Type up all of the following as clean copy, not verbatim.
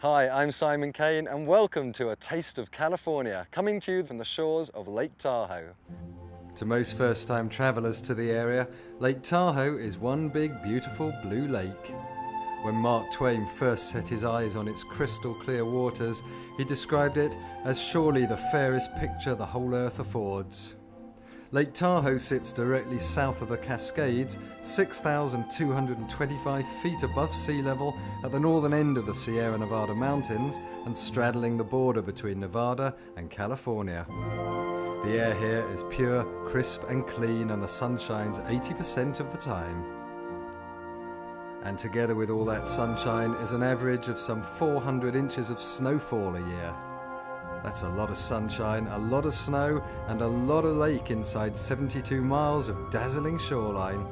Hi, I'm Simon Kane and welcome to A Taste of California, coming to you from the shores of Lake Tahoe. To most first-time travellers to the area, Lake Tahoe is one big beautiful blue lake. When Mark Twain first set his eyes on its crystal clear waters, he described it as surely the fairest picture the whole earth affords. Lake Tahoe sits directly south of the Cascades, 6,225 feet above sea level at the northern end of the Sierra Nevada mountains and straddling the border between Nevada and California. The air here is pure, crisp and clean, and the sun shines 80% of the time. And together with all that sunshine is an average of some 400 inches of snowfall a year. That's a lot of sunshine, a lot of snow, and a lot of lake inside 72 miles of dazzling shoreline.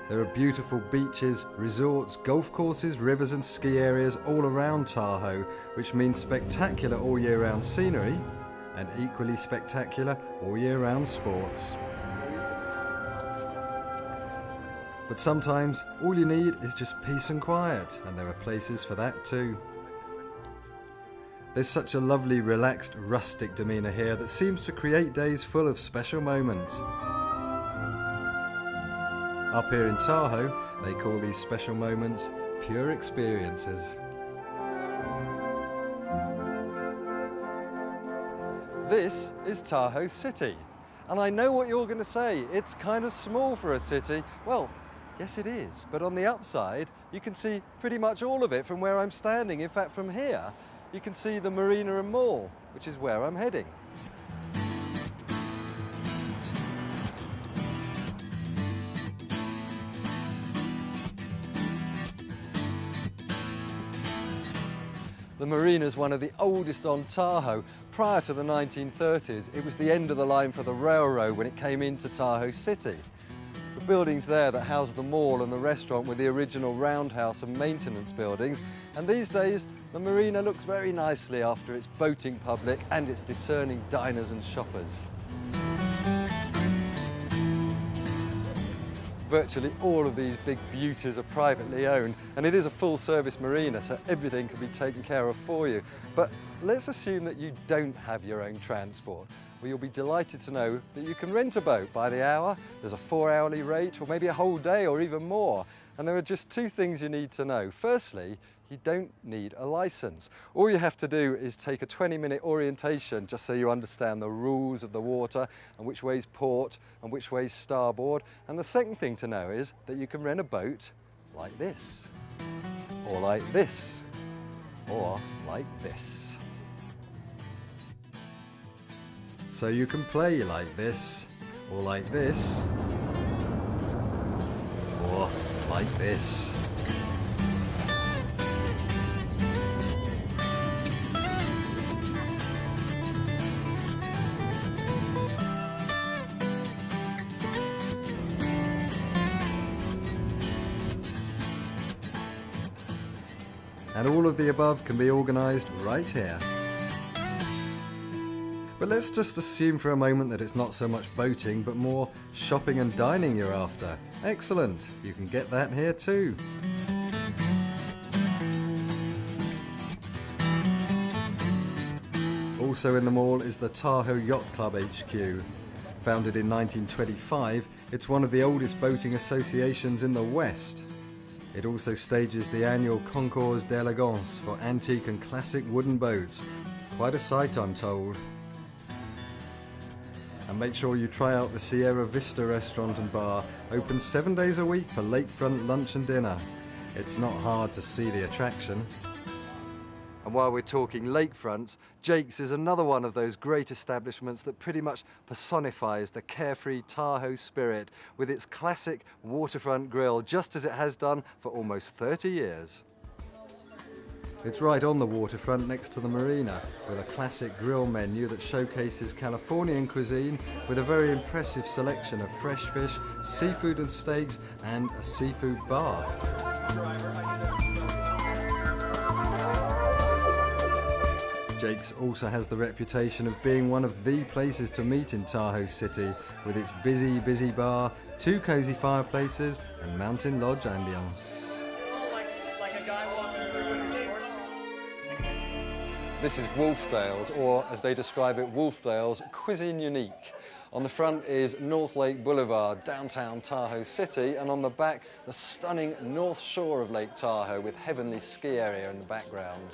There are beautiful beaches, resorts, golf courses, rivers and ski areas all around Tahoe, which means spectacular all year round scenery and equally spectacular all year round sports. But sometimes all you need is just peace and quiet, and there are places for that too. There's such a lovely, relaxed, rustic demeanour here that seems to create days full of special moments. Up here in Tahoe, they call these special moments pure experiences. This is Tahoe City, and I know what you're going to say. It's kind of small for a city. Well, yes it is, but on the upside, you can see pretty much all of it from where I'm standing. In fact, from here, you can see the marina and mall, which is where I'm heading. The marina is one of the oldest on Tahoe. Prior to the 1930s, it was the end of the line for the railroad when it came into Tahoe City. The buildings there that house the mall and the restaurant were the original roundhouse and maintenance buildings, and these days the marina looks very nicely after its boating public and its discerning diners and shoppers. Virtually all of these big beauties are privately owned, and it is a full-service marina, so everything can be taken care of for you. But let's assume that you don't have your own transport. Well, you'll be delighted to know that you can rent a boat by the hour. There's a 4-hourly rate, or maybe a whole day, or even more. And there are just two things you need to know. Firstly, you don't need a license. All you have to do is take a 20-minute orientation just so you understand the rules of the water and which way's port and which way's starboard. And the second thing to know is that you can rent a boat like this, or like this, or like this. So you can play like this, or like this, or like this. And all of the above can be organised right here. But let's just assume for a moment that it's not so much boating, but more shopping and dining you're after. Excellent, you can get that here too. Also in the mall is the Tahoe Yacht Club HQ. Founded in 1925, it's one of the oldest boating associations in the West. It also stages the annual Concours d'Elegance for antique and classic wooden boats. Quite a sight, I'm told. And make sure you try out the Sierra Vista restaurant and bar, open 7 days a week for lakefront lunch and dinner. It's not hard to see the attraction. And while we're talking lakefronts, Jake's is another one of those great establishments that pretty much personifies the carefree Tahoe spirit with its classic waterfront grill, just as it has done for almost 30 years. It's right on the waterfront next to the marina, with a classic grill menu that showcases Californian cuisine with a very impressive selection of fresh fish, seafood and steaks, and a seafood bar. Jake's also has the reputation of being one of the places to meet in Tahoe City, with its busy bar, 2 cozy fireplaces and mountain lodge ambience. Like a guy walking through This is Wolfdale's, or as they describe it, Wolfdale's Cuisine Unique. On the front is North Lake Boulevard, downtown Tahoe City, and on the back, the stunning north shore of Lake Tahoe with heavenly ski area in the background.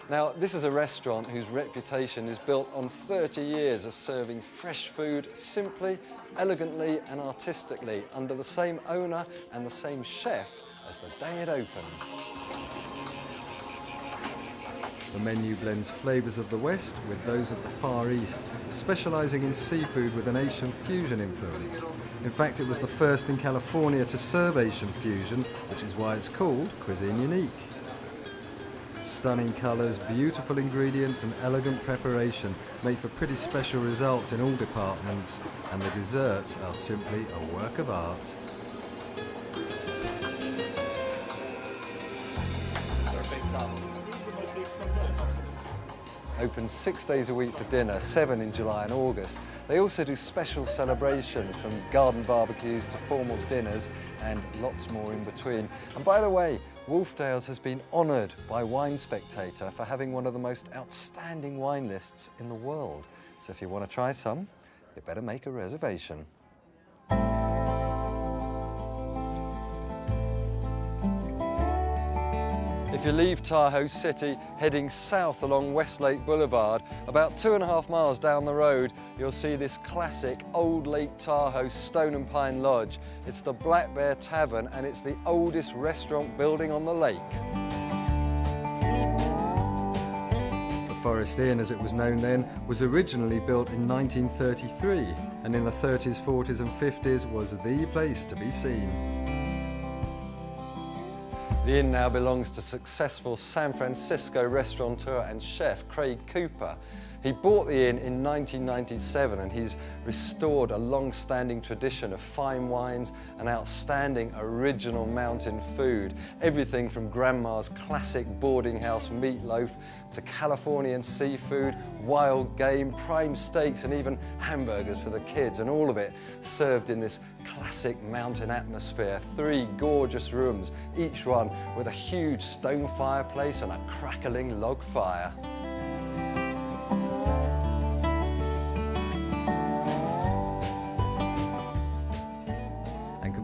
Now, this is a restaurant whose reputation is built on 30 years of serving fresh food simply, elegantly and artistically under the same owner and the same chef as the day it opened. The menu blends flavours of the West with those of the Far East, specialising in seafood with an Asian fusion influence. In fact, it was the first in California to serve Asian fusion, which is why it's called Cuisine Unique. Stunning colours, beautiful ingredients and elegant preparation make for pretty special results in all departments, and the desserts are simply a work of art. Open 6 days a week for dinner, 7 in July and August. They also do special celebrations, from garden barbecues to formal dinners and lots more in between. And by the way, Wolfdale's has been honoured by Wine Spectator for having one of the most outstanding wine lists in the world. So if you want to try some, you better make a reservation. If you leave Tahoe City, heading south along Westlake Boulevard, about 2.5 miles down the road, you'll see this classic old Lake Tahoe Stone and Pine Lodge. It's the Black Bear Tavern, and it's the oldest restaurant building on the lake. The Forest Inn, as it was known then, was originally built in 1933, and in the 30s, 40s and 50s was the place to be seen. The inn now belongs to successful San Francisco restaurateur and chef Craig Cooper. He bought the inn in 1997, and he's restored a long-standing tradition of fine wines and outstanding original mountain food. Everything from Grandma's classic boarding house meatloaf to Californian seafood, wild game, prime steaks and even hamburgers for the kids, and all of it served in this classic mountain atmosphere. 3 gorgeous rooms, each one with a huge stone fireplace and a crackling log fire.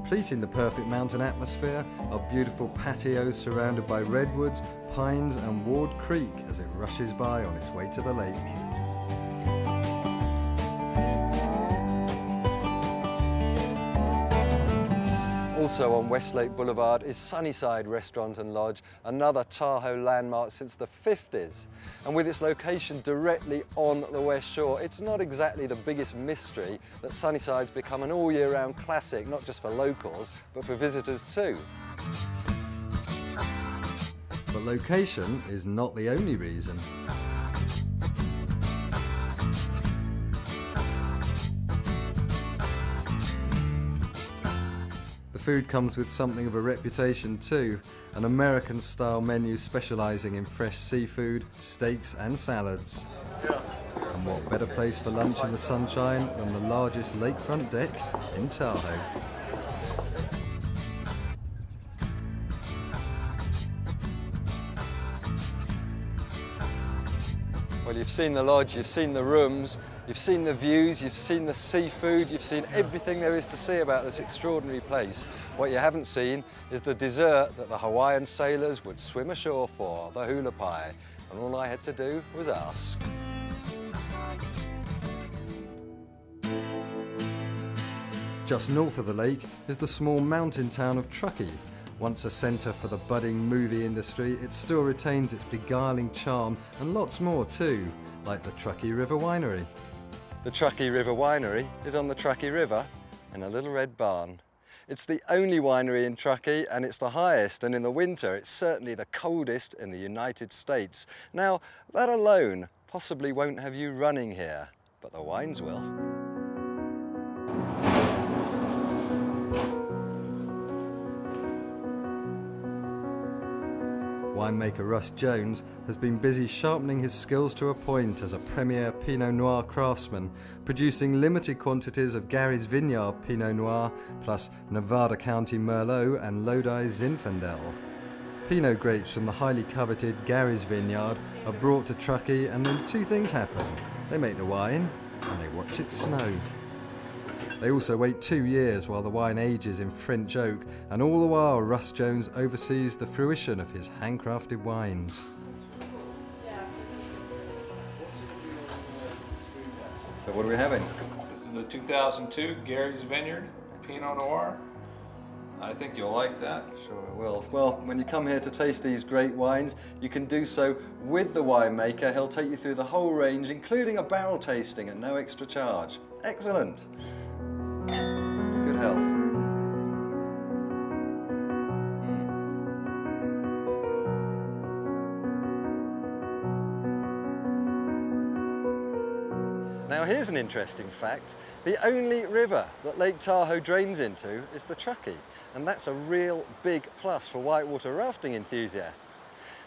Completing the perfect mountain atmosphere are beautiful patios surrounded by redwoods, pines and Ward Creek as it rushes by on its way to the lake. Also on Westlake Boulevard is Sunnyside Restaurant and Lodge, another Tahoe landmark since the 50s. And with its location directly on the West Shore, it's not exactly the biggest mystery that Sunnyside's become an all-year-round classic, not just for locals, but for visitors too. But location is not the only reason. The food comes with something of a reputation too, an American-style menu specialising in fresh seafood, steaks and salads. And what better place for lunch in the sunshine than the largest lakefront deck in Tahoe. Well, you've seen the lodge, you've seen the rooms, you've seen the views, you've seen the seafood, you've seen everything there is to see about this extraordinary place. What you haven't seen is the dessert that the Hawaiian sailors would swim ashore for, the hula pie. And all I had to do was ask. Just north of the lake is the small mountain town of Truckee. Once a centre for the budding movie industry, it still retains its beguiling charm and lots more too, like the Truckee River Winery. The Truckee River Winery is on the Truckee River in a little red barn. It's the only winery in Truckee, and it's the highest, and in the winter it's certainly the coldest in the United States. Now, that alone possibly won't have you running here, but the wines will. Winemaker Russ Jones has been busy sharpening his skills to a point as a premier Pinot Noir craftsman, producing limited quantities of Gary's Vineyard Pinot Noir, plus Nevada County Merlot and Lodi Zinfandel. Pinot grapes from the highly coveted Gary's vineyard are brought to Truckee, and then two things happen. They make the wine and they watch it snow. They also wait 2 years while the wine ages in French oak, and all the while Russ Jones oversees the fruition of his handcrafted wines. So what are we having? This is a 2002 Gary's Vineyard Pinot Noir. I think you'll like that. Sure I will. Well, when you come here to taste these great wines, you can do so with the winemaker. He'll take you through the whole range, including a barrel tasting at no extra charge. Excellent. Good health. Now here's an interesting fact. The only river that Lake Tahoe drains into is the Truckee, and that's a real big plus for whitewater rafting enthusiasts.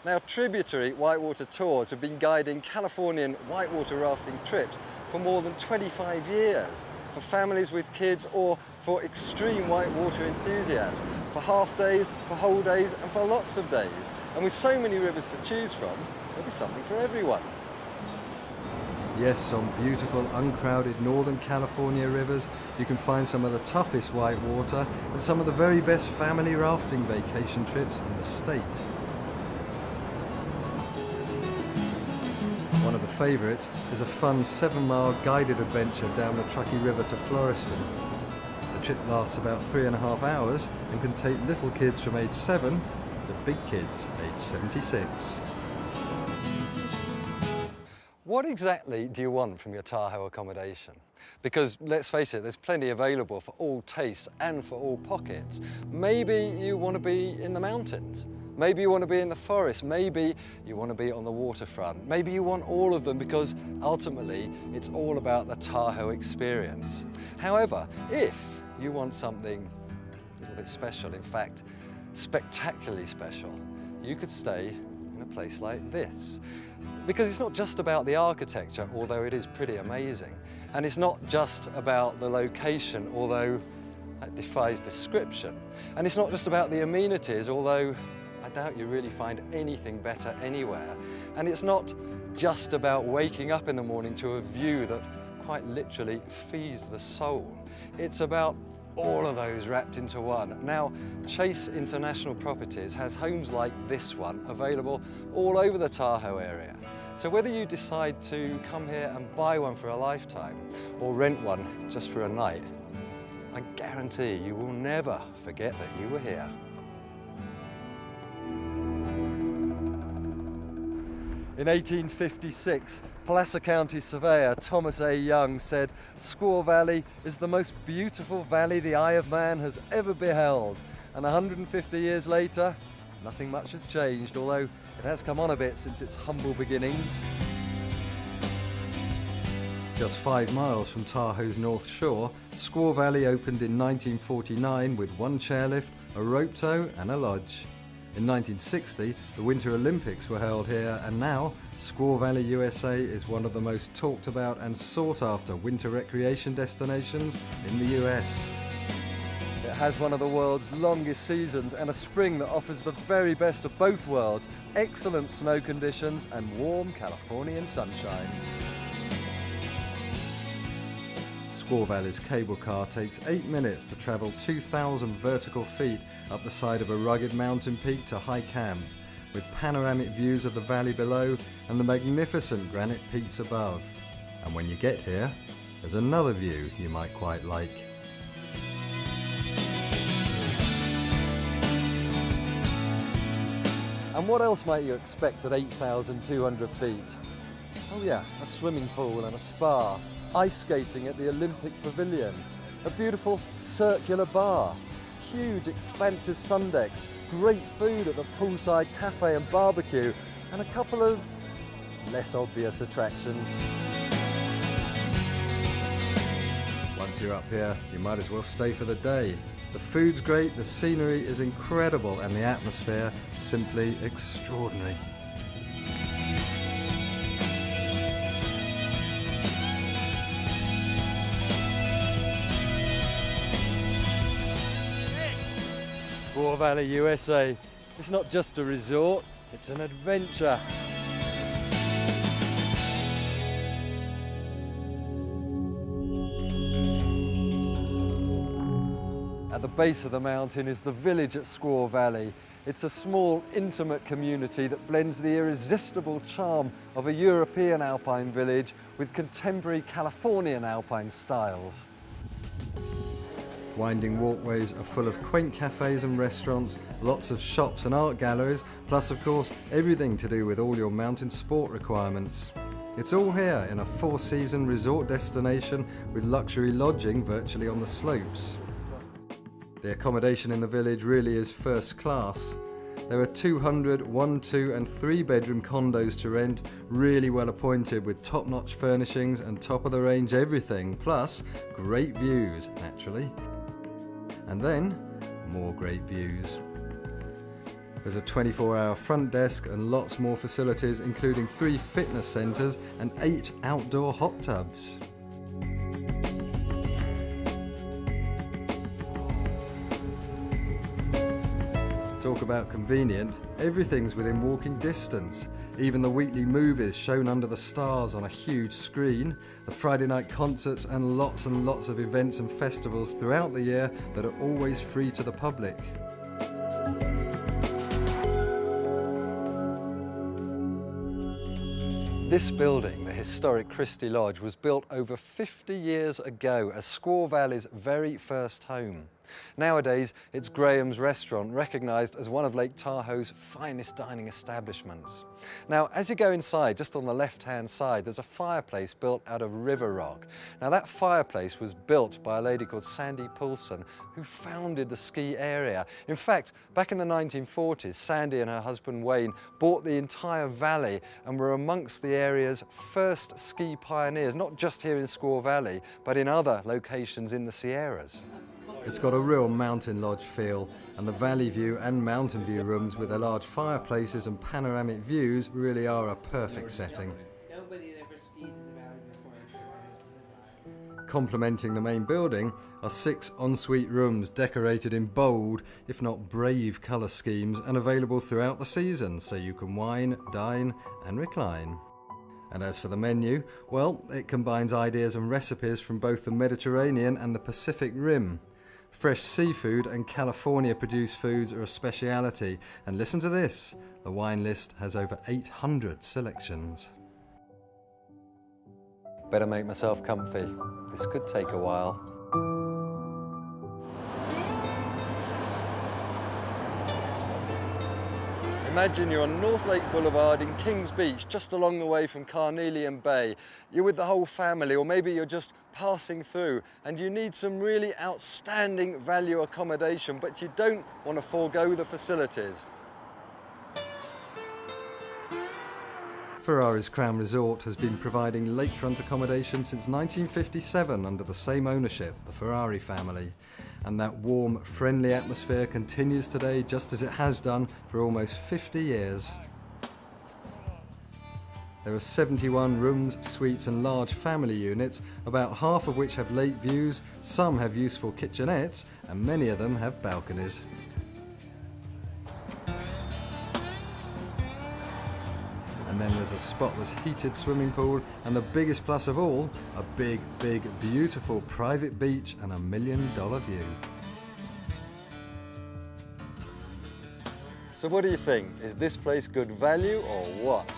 Now, tributary whitewater tours have been guiding Californian whitewater rafting trips for more than 25 years, for families with kids or for extreme whitewater enthusiasts, for half days, for whole days, and for lots of days. And with so many rivers to choose from, there'll be something for everyone. Yes, on beautiful, uncrowded Northern California rivers, you can find some of the toughest whitewater and some of the very best family rafting vacation trips in the state. One of the favourites is a fun 7-mile guided adventure down the Truckee River to Floriston. The trip lasts about 3.5 hours and can take little kids from age 7 to big kids age 76. What exactly do you want from your Tahoe accommodation? Because let's face it, there's plenty available for all tastes and for all pockets. Maybe you want to be in the mountains. Maybe you want to be in the forest. Maybe you want to be on the waterfront. Maybe you want all of them, because ultimately it's all about the Tahoe experience. However, if you want something a little bit special, in fact, spectacularly special, you could stay in a place like this. Because it's not just about the architecture, although it is pretty amazing. And it's not just about the location, although that defies description. And it's not just about the amenities, although I doubt you really find anything better anywhere. And it's not just about waking up in the morning to a view that quite literally feeds the soul. It's about all of those wrapped into one. Now, Chase International Properties has homes like this one available all over the Tahoe area. So whether you decide to come here and buy one for a lifetime or rent one just for a night, I guarantee you will never forget that you were here. In 1856, Placer County surveyor Thomas A. Young said, "Squaw Valley is the most beautiful valley the eye of man has ever beheld." And 150 years later, nothing much has changed, although it has come on a bit since its humble beginnings. Just 5 miles from Tahoe's North Shore, Squaw Valley opened in 1949 with one chairlift, a rope tow and a lodge. In 1960, the Winter Olympics were held here, and now Squaw Valley, USA is one of the most talked about and sought after winter recreation destinations in the US. It has one of the world's longest seasons and a spring that offers the very best of both worlds, excellent snow conditions and warm Californian sunshine. Squaw Valley's cable car takes 8 minutes to travel 2,000 vertical feet up the side of a rugged mountain peak to High Camp, with panoramic views of the valley below and the magnificent granite peaks above. And when you get here, there's another view you might quite like. And what else might you expect at 8,200 feet? Oh yeah, a swimming pool and a spa, ice skating at the Olympic Pavilion, a beautiful circular bar, huge expansive sun decks, great food at the poolside cafe and barbecue, and a couple of less obvious attractions. Once you're up here, you might as well stay for the day. The food's great, the scenery is incredible, and the atmosphere simply extraordinary. Squaw Valley, USA. It's not just a resort, it's an adventure. At the base of the mountain is the village at Squaw Valley. It's a small, intimate community that blends the irresistible charm of a European alpine village with contemporary Californian alpine styles. Winding walkways are full of quaint cafes and restaurants, lots of shops and art galleries, plus of course everything to do with all your mountain sport requirements. It's all here in a four-season resort destination with luxury lodging virtually on the slopes. The accommodation in the village really is first class. There are 200 1-, 2- and 3-bedroom condos to rent, really well appointed with top-notch furnishings and top-of-the-range everything, plus great views, naturally. And then, more great views. There's a 24-hour front desk and lots more facilities, including 3 fitness centres and 8 outdoor hot tubs. Talk about convenient, everything's within walking distance. Even the weekly movies shown under the stars on a huge screen, the Friday night concerts and lots of events and festivals throughout the year that are always free to the public. This building, the historic Christie Lodge, was built over 50 years ago as Squaw Valley's very first home. Nowadays, it's Graham's Restaurant, recognised as one of Lake Tahoe's finest dining establishments. Now, as you go inside, just on the left-hand side, there's a fireplace built out of river rock. Now, that fireplace was built by a lady called Sandy Poulsen, who founded the ski area. In fact, back in the 1940s, Sandy and her husband Wayne bought the entire valley and were amongst the area's first ski pioneers, not just here in Squaw Valley, but in other locations in the Sierras. It's got a real mountain lodge feel, and the valley view and mountain view rooms with their large fireplaces and panoramic views really are a perfect setting. Complementing the main building are 6 ensuite rooms decorated in bold, if not brave, colour schemes and available throughout the season, so you can wine, dine and recline. And as for the menu, well, it combines ideas and recipes from both the Mediterranean and the Pacific Rim. Fresh seafood and California-produced foods are a speciality, and listen to this, the wine list has over 800 selections. Better make myself comfy. This could take a while. Imagine you're on North Lake Boulevard in Kings Beach, just along the way from Carnelian Bay. You're with the whole family, or maybe you're just passing through and you need some really outstanding value accommodation, but you don't want to forego the facilities. Ferrari's Crown Resort has been providing lakefront accommodation since 1957 under the same ownership, the Ferrari family. And that warm, friendly atmosphere continues today just as it has done for almost 50 years. There are 71 rooms, suites and large family units, about half of which have lake views, some have useful kitchenettes, and many of them have balconies. And then there's a spotless heated swimming pool, and the biggest plus of all, a big, beautiful private beach and $1 million view. So what do you think? Is this place good value or what?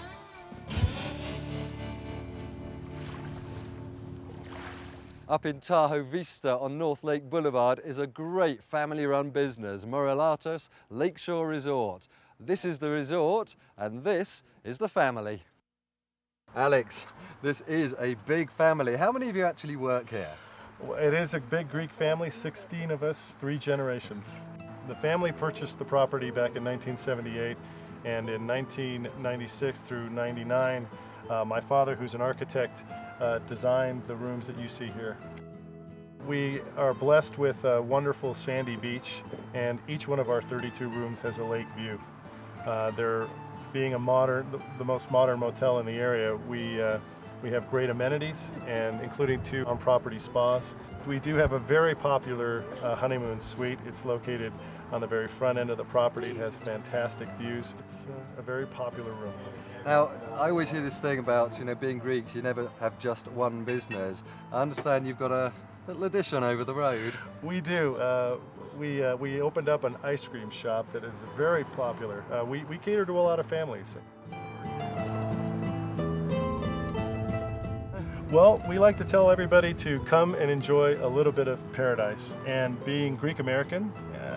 Up in Tahoe Vista on North Lake Boulevard is a great family-run business, Morelatos Lakeshore Resort. This is the resort, and this is the family. Alex, this is a big family. How many of you actually work here? Well, it is a big Greek family, 16 of us, 3 generations. The family purchased the property back in 1978, and in 1996 through 99, my father, who's an architect, designed the rooms that you see here. We are blessed with a wonderful sandy beach, and each one of our 32 rooms has a lake view. They're being the most modern motel in the area, we We have great amenities, and including 2 on-property spas. We do have a very popular honeymoon suite. It's located on the very front end of the property. It has fantastic views. It's a very popular room. Now, I always hear this thing about, being Greeks, you never have just one business. I understand you've got a little addition over the road. We do. We opened up an ice cream shop that is very popular. We cater to a lot of families. Well, we like to tell everybody to come and enjoy a little bit of paradise. And being Greek American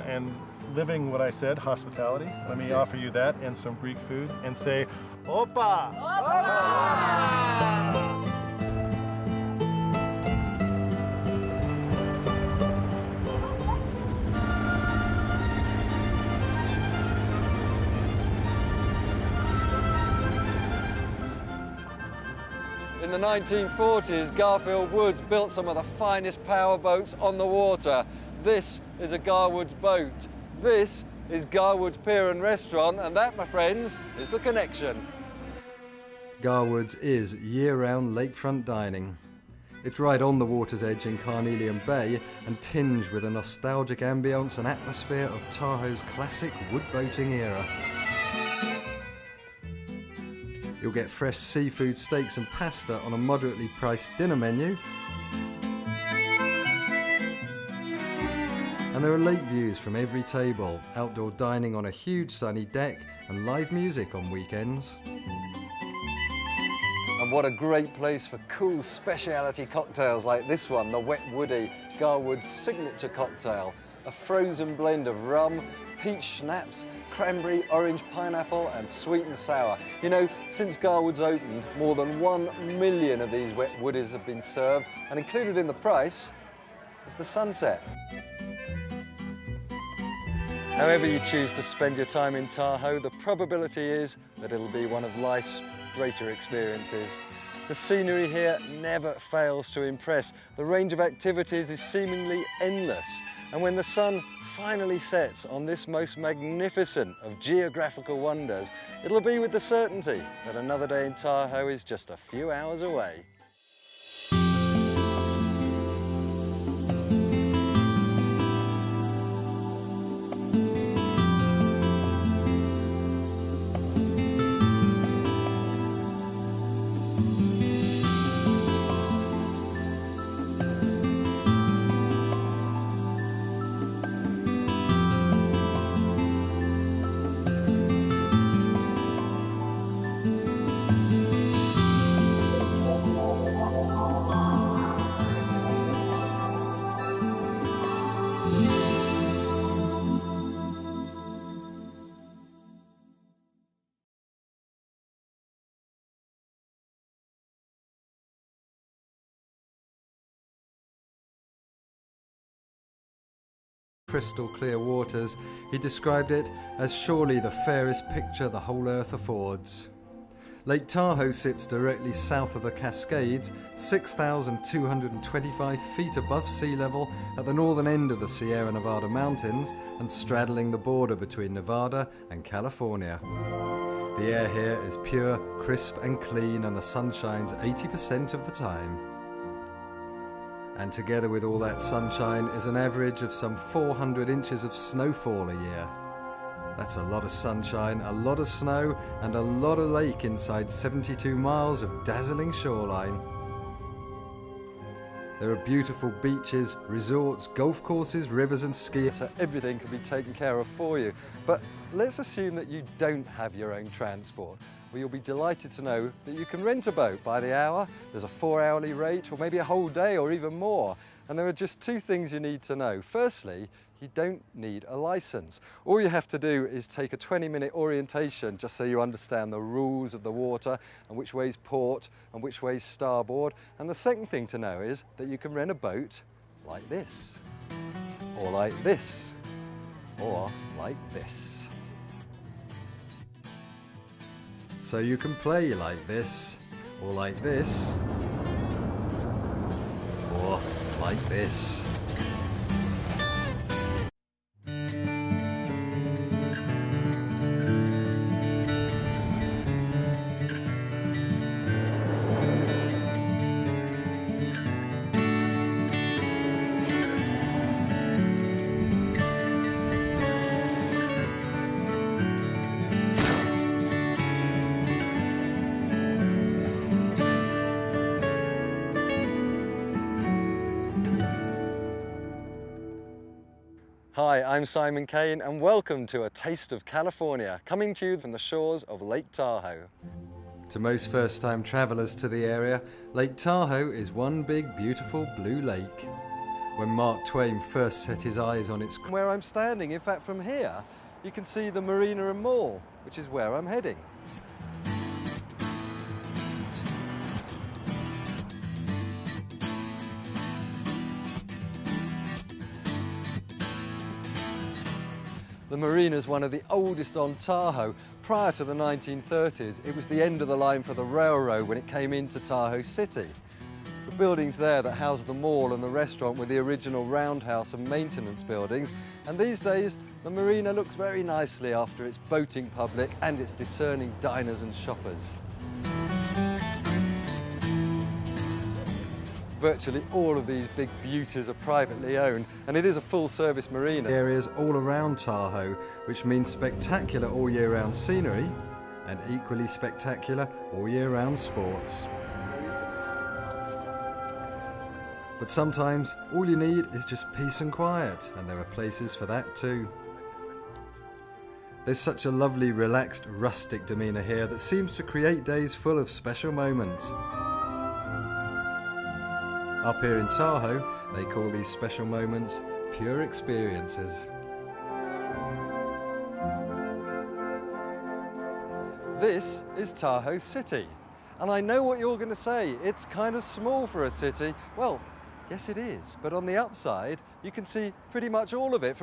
and living what I said, hospitality, let me offer you that and some Greek food and say, Opa! Opa! In the 1940s, Garfield Woods built some of the finest powerboats on the water. This is a Garwood's boat. This is Garwood's Pier and Restaurant, and that, my friends, is the connection. Garwood's is year-round lakefront dining. It's right on the water's edge in Carnelian Bay and tinged with a nostalgic ambience and atmosphere of Tahoe's classic wood boating era. You'll get fresh seafood, steaks and pasta on a moderately priced dinner menu. And there are lake views from every table, outdoor dining on a huge sunny deck and live music on weekends. And what a great place for cool specialty cocktails like this one, the Wet Woody, Garwood's signature cocktail. A frozen blend of rum, peach schnapps, cranberry, orange, pineapple and sweet and sour. Since Garwood's opened, more than 1 million of these Wet Woodies have been served, and included in the price is the sunset. However you choose to spend your time in Tahoe, the probability is that it'll be one of life's greater experiences. The scenery here never fails to impress. The range of activities is seemingly endless. And when the sun finally sets on this most magnificent of geographical wonders, it'll be with the certainty that another day in Tahoe is just a few hours away. Crystal clear waters, he described it as surely the fairest picture the whole earth affords. Lake Tahoe sits directly south of the Cascades, 6,225 feet above sea level at the northern end of the Sierra Nevada mountains and straddling the border between Nevada and California. The air here is pure, crisp and clean, and the sun shines 80% of the time. And together with all that sunshine is an average of some 400 inches of snowfall a year. That's a lot of sunshine, a lot of snow, and a lot of lake inside 72 miles of dazzling shoreline. There are beautiful beaches, resorts, golf courses, rivers and ski. So everything can be taken care of for you. But let's assume that you don't have your own transport. Well, you'll be delighted to know that you can rent a boat by the hour. There's a 4-hourly rate, or maybe a whole day or even more. And there are just 2 things you need to know. Firstly, you don't need a license. All you have to do is take a 20-minute orientation just so you understand the rules of the water and which way's port and which way's starboard. And the second thing to know is that you can rent a boat like this, or like this, or like this. So you can play like this, or like this, or like this. Hi, I'm Simon Kane and welcome to A Taste of California, coming to you from the shores of Lake Tahoe. To most first-time travellers to the area, Lake Tahoe is one big beautiful blue lake. When Mark Twain first set his eyes on its... Where I'm standing, in fact from here, you can see the marina and mall, which is where I'm heading. The marina is one of the oldest on Tahoe. Prior to the 1930s, it was the end of the line for the railroad when it came into Tahoe City. The buildings there that house the mall and the restaurant were the original roundhouse and maintenance buildings, and these days the marina looks very nicely after its boating public and its discerning diners and shoppers. Virtually all of these big beauties are privately owned, and it is a full-service marina. Areas all around Tahoe, which means spectacular all year round scenery and equally spectacular all year round sports. But sometimes all you need is just peace and quiet, and there are places for that too. There's such a lovely, relaxed, rustic demeanour here that seems to create days full of special moments. Up here in Tahoe, they call these special moments pure experiences. This is Tahoe City, and I know what you're going to say. It's kind of small for a city. Well, yes it is, but on the upside, you can see pretty much all of it from